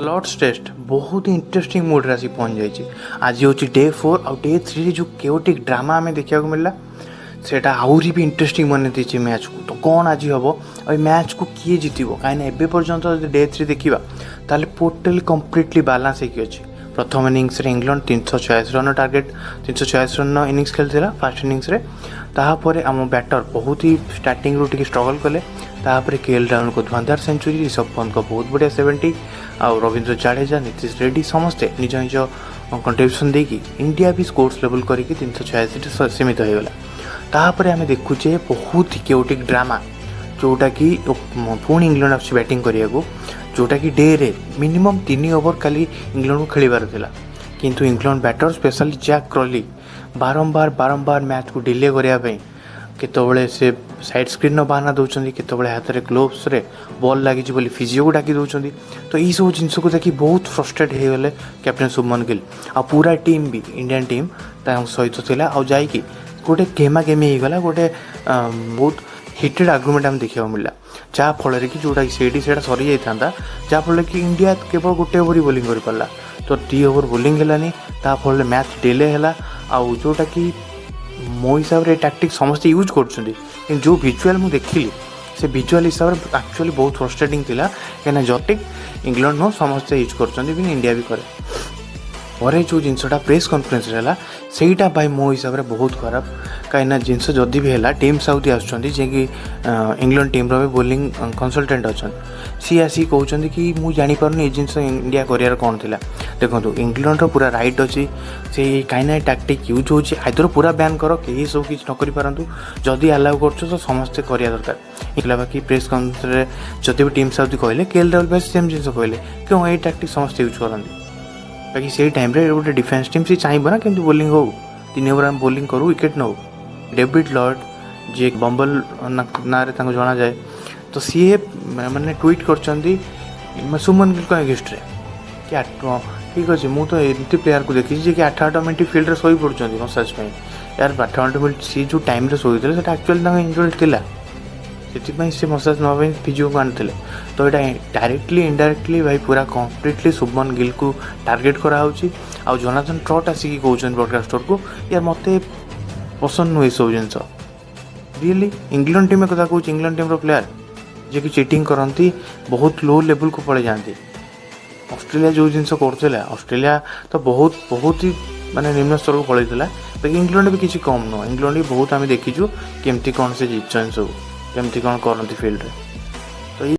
Lord's test बहुत ही interesting mood रे पहुँच जाइए। आज हूँ डे 4 आउ डे 3 जो केओटिक ड्रामा आम देखा मिलला सेटा आहरी भी इंटरेस्टिंग मन देती मैच को। तो कौन आज हम और मैच को किए जीतब कहीं एवं पर्यंत डे 3 देखा ताल टोटल कम्प्लीटली बालान्स होगी अच्छे। प्रथम innings England 346 run target 346 run innings खेलता फास्ट इनिंग्स तापर आम बैटर बहुत ही स्टार्टिंग रू टी स्ट्रगल कले। तापर केएल राहुल को धुआंधार सेंचुरी, ऋषभ पंत को बहुत बढ़िया 70 आउ रवींद्र जाडेजा नीतीश रेड्डी समस्ते निज निज कंट्रीब्यूशन देकी इंडिया भी स्कोर्स लेवल करके 386 सीमित होगला। तापर आम देखुचे बहुत ही केओटिक ड्रामा जोटा कि पुणी इंग्लैंड आस बैटिंग करने जोटा कि डे रे मिनिमम 3 ओवर खाली इंग्लैंड को खेलिबार थिला किंतु England batter specially Zak Crawley बारंबार मैच को डिले करने केतबले से साइड स्क्रीन बहाना दौरान केतबले हाथ में ग्लोव्स रे बॉल लगी बोली फिजिओ को डाकी दौरान। तो यही सब जिनस को देखिए बहुत फ्रस्ट्रेट हो गले कैप्टेन शुभमन गिल आ पूरा टीम भी इंडियन टीम सहित थिला आ जाइकी गोटे गेमा गेमी होगला गोटे बहुत हिटेड आर्गुमेंट आम देखा मिलला जहाँफल कि जोटा से सरी जाता जहाँफल कि इंडिया केवल गोटे ओवर ही बोलिंग कर पारा। तो 3 ओवर बोलिंग है ताफल मैच डिले है आउ जोटा कि मो हिसाब से टैक्टिक समस्ते यूज कर जो विजुअल मुझे देखिली से विजुअल हिसाब से एक्चुअली बहुत फ्रस्ट्रेटिंग थिला कहीं जटिक इंग्लैंड नो समस्ते यूज कर इंडिया भी करे और जो जिनसा प्रेस कॉन्फ्रेंस है सहीटा भाई मो हिसाब से बहुत खराब कहीं जिनस जदि भी है टीम साउथ आसुँच जे कि इंग्लैंड टीम रो बोलिंग कंसल्टेंट अच्छा सी आसी कहते कि मुझे जापर ये जिन इंडिया करार कौन थी। देखो इंग्लैंड पूरा राइट अच्छी से कहीं टैक्टिक यूज हो आइदर पूरा बैन कर कहीं सब किसी न करूँ जदि अलाउ कर तो समस्ते करा दरकार बाकी प्रेस कॉन्फ्रेंस जदि भी टीम साउथ कहले केएल राहुल सेम जिन कहले क्यों ये टैक्टिक समस्ते यूज करती बाकी से टाइम गोटे डिफेन्स टीम से चाहिए ना कि बोलिंग हो 3 ओवर आम बोलिंग करूँ विकेट नौ डेविड लॉर्ड जी बम्बल ना जना जाए तो सी मैंने ट्वीट कर सुमन गिल अगेंस्ट कि ठीक अच्छे मुझे एमती प्लेयर को देखी कि 8 मिनट फिल्ड शो पड़े मसाज यार 8 मिनट सी जो टाइम शोते एक्चुअली इंजरी से मसाज नापी फिजिओ को आनी तो यहाँ डायरेक्टली इनडायरेक्टली भाई पूरा कम्प्लीटली शुभमन गिल को टार्गेट कराऊँच आ जोनाथन ट्रॉट आसिक कहते ब्रॉडकास्टर को यार मत पसंद नुहे सब जिन रियली इंग्लैंड टीम कथा कहूँ इंग्लैंड टीम प्लेयर जे कि चीटिंग करती बहुत लो लेवल को पड़े जाती। ऑस्ट्रेलिया जो जिन कर ऑस्ट्रेलिया तो बहुत ही माने निम्न स्तर को पलैला बाकी इंग्लैंड भी किसी कम नुह इंग्लैंड भी बहुत आम देखीचु केमती कौन से जीतन सब केमती कौन करती फील्ड रे।